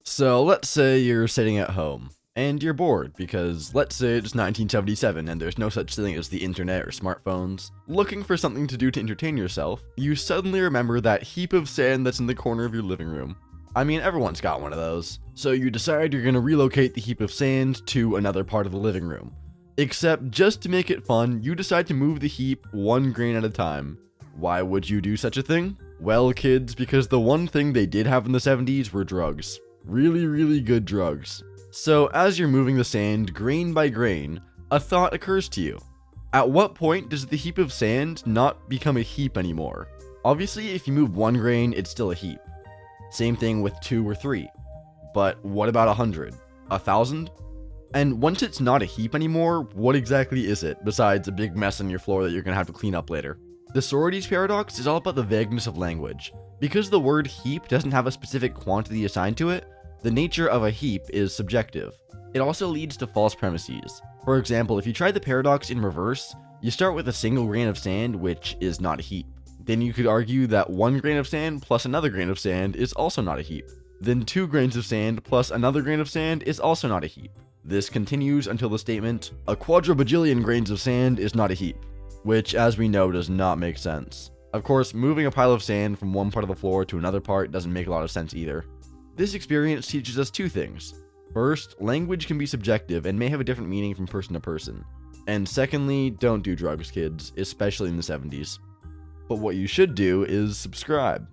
So let's say you're sitting at home and you're bored because let's say it's 1977 and there's no such thing as the internet or smartphones. Looking for something to do to entertain yourself, you suddenly remember that heap of sand that's in the corner of your living room. I mean, everyone's got one of those. So you decide you're gonna relocate the heap of sand to another part of the living room. Except just to make it fun, you decide to move the heap one grain at a time. Why would you do such a thing? Well, kids, because the one thing they did have in the 70s were drugs. Really good drugs. So as you're moving the sand grain by grain, a thought occurs to you. At what point does the heap of sand not become a heap anymore? Obviously, if you move one grain, it's still a heap. Same thing with 2 or 3. But what about 100? 1,000? And once it's not a heap anymore, what exactly is it, besides a big mess on your floor that you're gonna have to clean up later? The Sorites paradox is all about the vagueness of language. Because the word heap doesn't have a specific quantity assigned to it, the nature of a heap is subjective. It also leads to false premises. For example, if you try the paradox in reverse, you start with a single grain of sand, which is not a heap. Then you could argue that 1 grain of sand plus another grain of sand is also not a heap. Then 2 grains of sand plus another grain of sand is also not a heap. This continues until the statement, a quadribajillion grains of sand is not a heap, which, as we know, does not make sense. Of course, moving a pile of sand from one part of the floor to another part doesn't make a lot of sense either. This experience teaches us 2 things. First, language can be subjective and may have a different meaning from person to person. And secondly, don't do drugs, kids, especially in the 70s. But what you should do is subscribe.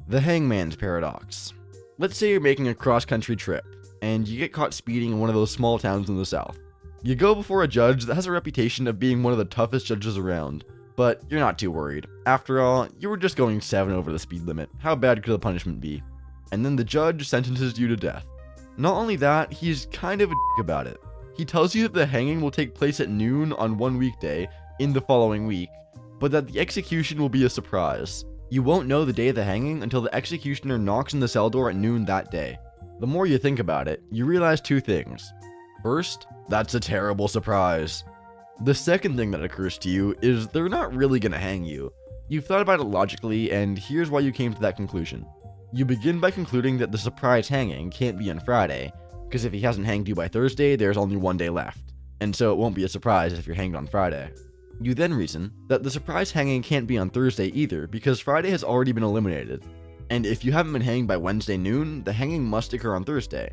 The Hangman's Paradox. Let's say you're making a cross-country trip, and you get caught speeding in one of those small towns in the south. You go before a judge that has a reputation of being one of the toughest judges around, but you're not too worried. After all, you were just going 7 over the speed limit. How bad could the punishment be? And then the judge sentences you to death. Not only that, he's kind of a dick about it. He tells you that the hanging will take place at noon on one weekday in the following week, but that the execution will be a surprise. You won't know the day of the hanging until the executioner knocks on the cell door at noon that day. The more you think about it, you realize 2 things. First, that's a terrible surprise. The second thing that occurs to you is they're not really gonna hang you. You've thought about it logically, and here's why you came to that conclusion. You begin by concluding that the surprise hanging can't be on Friday, because if he hasn't hanged you by Thursday, there's only 1 day left, and so it won't be a surprise if you're hanged on Friday. You then reason that the surprise hanging can't be on Thursday either, because Friday has already been eliminated, and if you haven't been hanged by Wednesday noon, the hanging must occur on Thursday,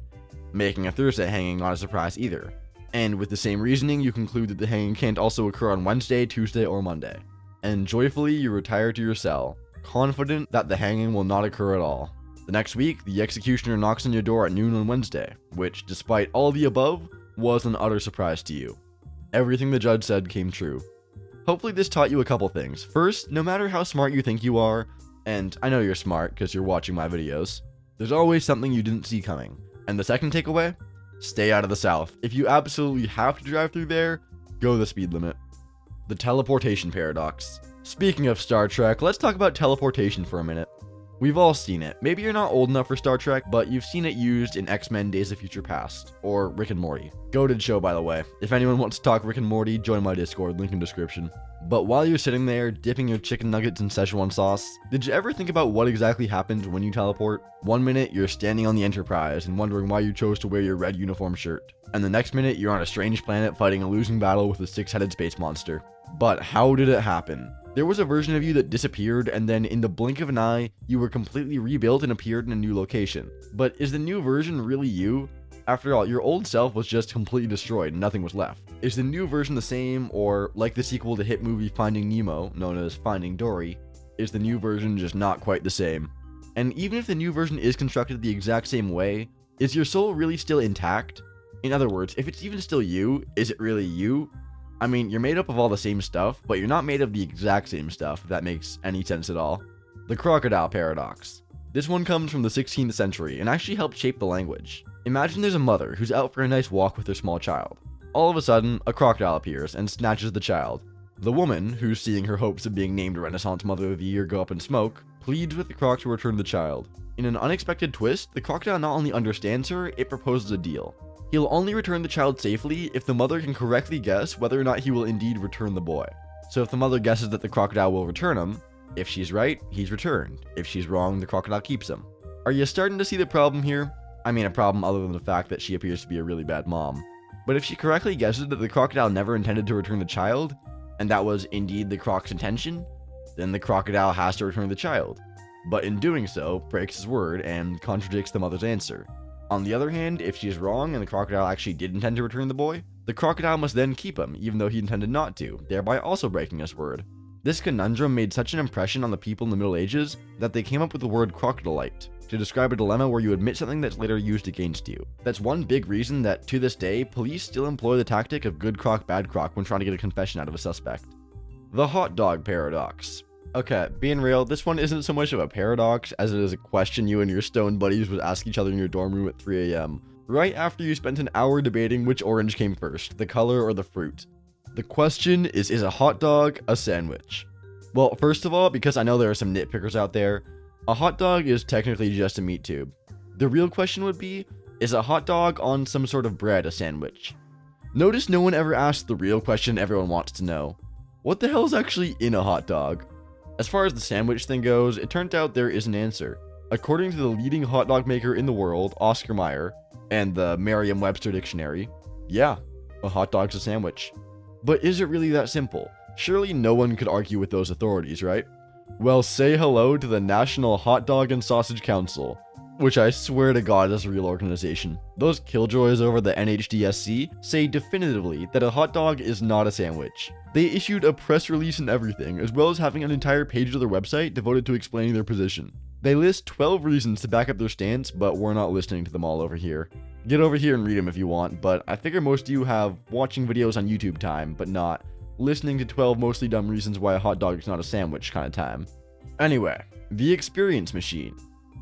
making a Thursday hanging not a surprise either. And with the same reasoning, you conclude that the hanging can't also occur on Wednesday, Tuesday, or Monday. And joyfully, you retire to your cell, confident that the hanging will not occur at all. The next week, the executioner knocks on your door at noon on Wednesday, which, despite all the above, was an utter surprise to you. Everything the judge said came true. Hopefully this taught you a couple things. First, no matter how smart you think you are, and I know you're smart because you're watching my videos, there's always something you didn't see coming. And the second takeaway? Stay out of the South. If you absolutely have to drive through there, go the speed limit. The Teleportation Paradox. Speaking of Star Trek, let's talk about teleportation for a minute. We've all seen it. Maybe you're not old enough for Star Trek, but you've seen it used in X-Men Days of Future Past, or Rick and Morty. Goated show, by the way. If anyone wants to talk Rick and Morty, join my Discord, link in description. But while you're sitting there, dipping your chicken nuggets in Szechuan sauce, did you ever think about what exactly happens when you teleport? One minute, you're standing on the Enterprise and wondering why you chose to wear your red uniform shirt. And the next minute, you're on a strange planet fighting a losing battle with a 6-headed space monster. But how did it happen? There was a version of you that disappeared, and then in the blink of an eye, you were completely rebuilt and appeared in a new location. But is the new version really you? After all, your old self was just completely destroyed and nothing was left. Is the new version the same, or like the sequel to hit movie Finding Nemo, known as Finding Dory, is the new version just not quite the same? And even if the new version is constructed the exact same way, is your soul really still intact? In other words, if it's even still you, is it really you? I mean, you're made up of all the same stuff, but you're not made of the exact same stuff, if that makes any sense at all. The Crocodile Paradox. This one comes from the 16th century and actually helped shape the language. Imagine there's a mother who's out for a nice walk with her small child. All of a sudden, a crocodile appears and snatches the child. The woman, who's seeing her hopes of being named Renaissance Mother of the Year go up in smoke, pleads with the croc to return the child. In an unexpected twist, the crocodile not only understands her, it proposes a deal. He'll only return the child safely if the mother can correctly guess whether or not he will indeed return the boy. So if the mother guesses that the crocodile will return him, if she's right, he's returned. If she's wrong, the crocodile keeps him. Are you starting to see the problem here? I mean, a problem other than the fact that she appears to be a really bad mom. But if she correctly guesses that the crocodile never intended to return the child, and that was indeed the croc's intention, then the crocodile has to return the child. But in doing so, breaks his word and contradicts the mother's answer. On the other hand, if she is wrong and the crocodile actually did intend to return the boy, the crocodile must then keep him, even though he intended not to, thereby also breaking his word. This conundrum made such an impression on the people in the Middle Ages that they came up with the word crocodilite to describe a dilemma where you admit something that's later used against you. That's one big reason that, to this day, police still employ the tactic of good croc, bad croc when trying to get a confession out of a suspect. The hot dog paradox. Okay, being real, this one isn't so much of a paradox as it is a question you and your stoned buddies would ask each other in your dorm room at 3 a.m., right after you spent an hour debating which orange came first, the color or the fruit. The question is a hot dog a sandwich? Well, first of all, because I know there are some nitpickers out there, a hot dog is technically just a meat tube. The real question would be, is a hot dog on some sort of bread a sandwich? Notice no one ever asks the real question everyone wants to know. What the hell is actually in a hot dog? As far as the sandwich thing goes, it turned out there is an answer. According to the leading hot dog maker in the world, Oscar Mayer, and the Merriam-Webster dictionary, yeah, a hot dog's a sandwich. But is it really that simple? Surely no one could argue with those authorities, right? Well, say hello to the National Hot Dog and Sausage Council, which I swear to God is a real organization. Those killjoys over the NHDSC say definitively that a hot dog is not a sandwich. They issued a press release and everything, as well as having an entire page of their website devoted to explaining their position. They list 12 reasons to back up their stance, but we're not listening to them all over here. Get over here and read them if you want, but I figure most of you have watching videos on YouTube time, but not listening to 12 mostly dumb reasons why a hot dog is not a sandwich kind of time. Anyway, the experience machine.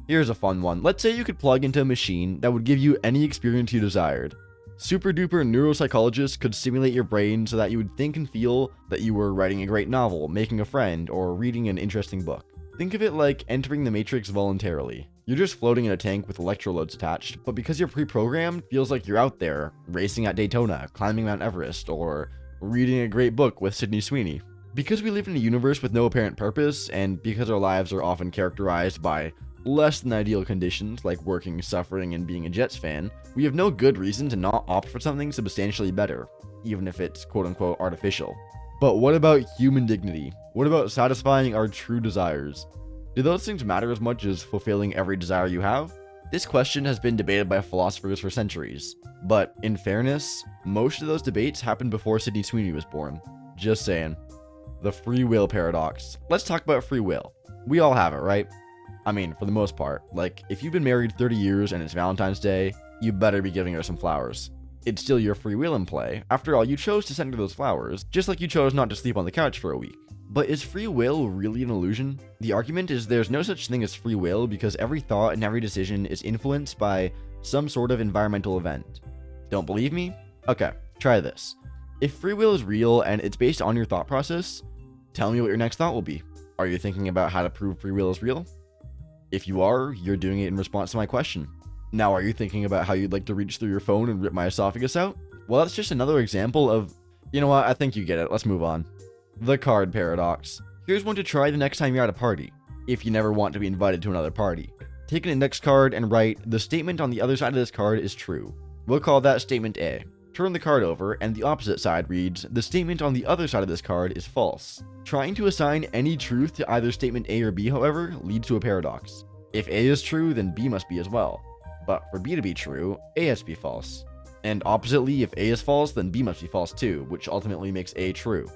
Here's a fun one. Let's say you could plug into a machine that would give you any experience you desired. Super duper neuropsychologists could simulate your brain so that you would think and feel that you were writing a great novel, making a friend, or reading an interesting book. Think of it like entering the Matrix voluntarily. You're just floating in a tank with electrodes attached, but because you're pre-programmed, feels like you're out there, racing at Daytona, climbing Mount Everest, or reading a great book with Sydney Sweeney. Because we live in a universe with no apparent purpose, and because our lives are often characterized by less than ideal conditions like working, suffering, and being a Jets fan, we have no good reason to not opt for something substantially better, even if it's quote-unquote artificial. But what about human dignity? What about satisfying our true desires? Do those things matter as much as fulfilling every desire you have? This question has been debated by philosophers for centuries, but in fairness, most of those debates happened before Sydney Sweeney was born. Just saying. The free will paradox. Let's talk about free will. We all have it, right? I mean, for the most part. Like, if you've been married 30 years and it's Valentine's Day, you better be giving her some flowers. It's still your free will in play. After all, you chose to send her those flowers, just like you chose not to sleep on the couch for a week. But is free will really an illusion? The argument is there's no such thing as free will because every thought and every decision is influenced by some sort of environmental event. Don't believe me? Okay, try this. If free will is real and it's based on your thought process, tell me what your next thought will be. Are you thinking about how to prove free will is real? If you are, you're doing it in response to my question. Now, are you thinking about how you'd like to reach through your phone and rip my esophagus out? Well, that's just another example of, you know what, I think you get it. Let's move on. The card paradox. Here's one to try the next time you're at a party, if you never want to be invited to another party. Take an index card and write, the statement on the other side of this card is true. We'll call that statement A. Turn the card over, and the opposite side reads, the statement on the other side of this card is false. Trying to assign any truth to either statement A or B, however, leads to a paradox. If A is true, then B must be as well. But for B to be true, A has to be false. And oppositely, if A is false, then B must be false too, which ultimately makes A true.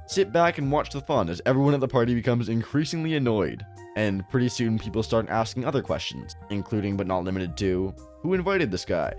Sit back and watch the fun as everyone at the party becomes increasingly annoyed, and pretty soon people start asking other questions, including but not limited to, who invited this guy?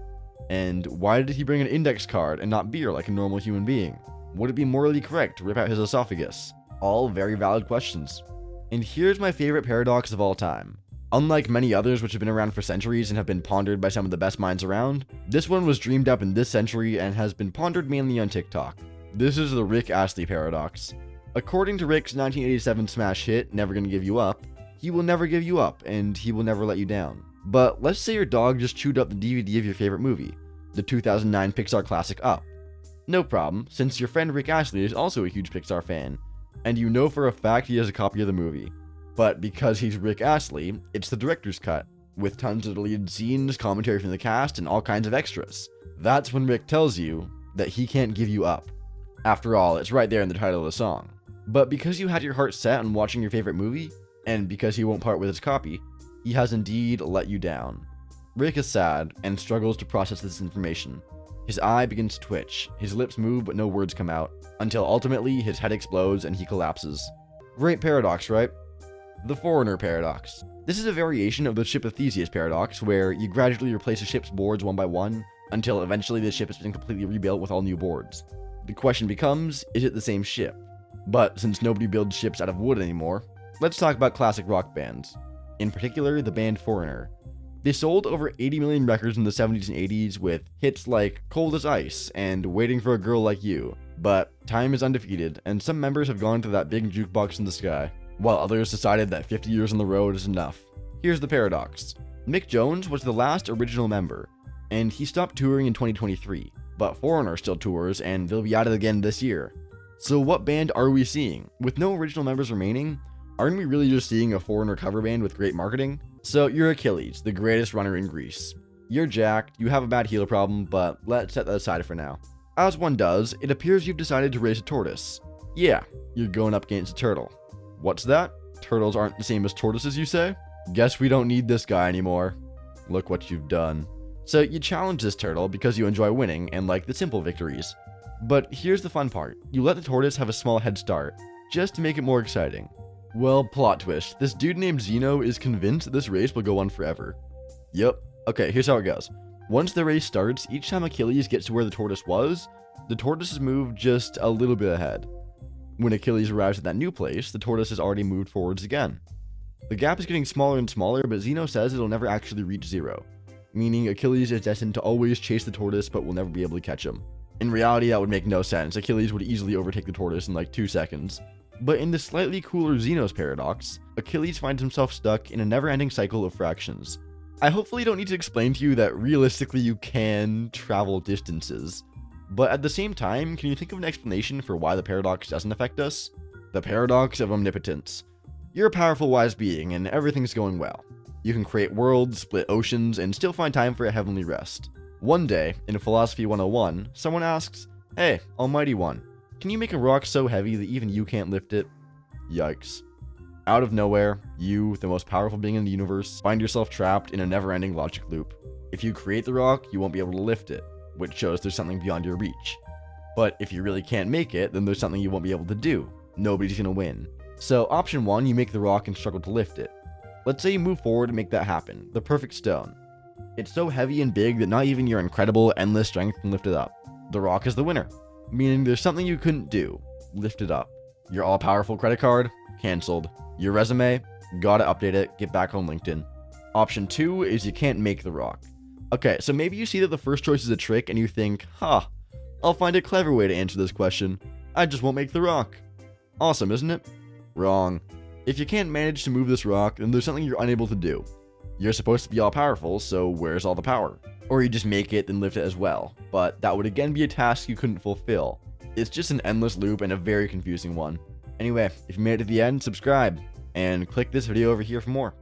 And why did he bring an index card and not beer like a normal human being? Would it be morally correct to rip out his esophagus? All very valid questions. And here's my favorite paradox of all time. Unlike many others which have been around for centuries and have been pondered by some of the best minds around, this one was dreamed up in this century and has been pondered mainly on TikTok. This is the Rick Astley paradox. According to Rick's 1987 smash hit, Never Gonna Give You Up, he will never give you up and he will never let you down. But let's say your dog just chewed up the DVD of your favorite movie, the 2009 Pixar classic Up. No problem, since your friend Rick Astley is also a huge Pixar fan, and you know for a fact he has a copy of the movie. But because he's Rick Astley, it's the director's cut. with tons of deleted scenes, commentary from the cast, and all kinds of extras. That's when Rick tells you that he can't give you up. After all, it's right there in the title of the song. But because you had your heart set on watching your favorite movie, and because he won't part with his copy, he has indeed let you down. Rick is sad and struggles to process this information. His eye begins to twitch, his lips move but no words come out, until ultimately his head explodes and he collapses. Great paradox, right? The Foreigner Paradox. This is a variation of the Ship of Theseus paradox, where you gradually replace a ship's boards one by one, until eventually the ship has been completely rebuilt with all new boards. The question becomes, is it the same ship? But since nobody builds ships out of wood anymore, let's talk about classic rock bands. In particular, the band Foreigner. They sold over 80 million records in the 70s and 80s with hits like Cold as Ice and Waiting for a Girl Like You. But time is undefeated, and some members have gone to that big jukebox in the sky, while others decided that 50 years on the road is enough. Here's the paradox. Mick Jones was the last original member, and he stopped touring in 2023, but Foreigner still tours and they'll be at it again this year. So what band are we seeing? With no original members remaining, aren't we really just seeing a Foreigner cover band with great marketing? So you're Achilles, the greatest runner in Greece. You're jacked, you have a bad heel problem, but let's set that aside for now. As one does, it appears you've decided to race a tortoise. Yeah, you're going up against a turtle. What's that? Turtles aren't the same as tortoises, you say? Guess we don't need this guy anymore. Look what you've done. So you challenge this turtle because you enjoy winning and like the simple victories. But here's the fun part. You let the tortoise have a small head start, just to make it more exciting. Well, plot twist. This dude named Zeno is convinced that this race will go on forever. Yep. Okay, here's how it goes. Once the race starts, each time Achilles gets to where the tortoise was, the tortoise is moved just a little bit ahead. When Achilles arrives at that new place, the tortoise has already moved forwards again. The gap is getting smaller and smaller, but Zeno says it'll never actually reach zero, meaning Achilles is destined to always chase the tortoise but will never be able to catch him. In reality, that would make no sense. Achilles would easily overtake the tortoise in like 2 seconds. But in the slightly cooler Zeno's paradox, Achilles finds himself stuck in a never-ending cycle of fractions. I hopefully don't need to explain to you that realistically you can travel distances. But at the same time, can you think of an explanation for why the paradox doesn't affect us? The paradox of omnipotence. You're a powerful, wise being, and everything's going well. You can create worlds, split oceans, and still find time for a heavenly rest. One day, in Philosophy 101, someone asks, "Hey, Almighty One, can you make a rock so heavy that even you can't lift it?" Yikes. Out of nowhere, you, the most powerful being in the universe, find yourself trapped in a never-ending logic loop. If you create the rock, you won't be able to lift it, which shows there's something beyond your reach. But if you really can't make it, then there's something you won't be able to do. Nobody's gonna win. So option 1, you make the rock and struggle to lift it. Let's say you move forward and make that happen, the perfect stone. It's so heavy and big that not even your incredible, endless strength can lift it up. The rock is the winner, meaning there's something you couldn't do. Lift it up. Your all-powerful credit card? Cancelled. Your resume? Gotta update it, get back on LinkedIn. Option 2 is you can't make the rock. Okay, so maybe you see that the first choice is a trick and you think, I'll find a clever way to answer this question. I just won't make the rock. Awesome, isn't it? Wrong. If you can't manage to move this rock, then there's something you're unable to do. You're supposed to be all-powerful, so where's all the power? Or you just make it and lift it as well, but that would again be a task you couldn't fulfill. It's just an endless loop and a very confusing one. Anyway, if you made it to the end, subscribe, and click this video over here for more.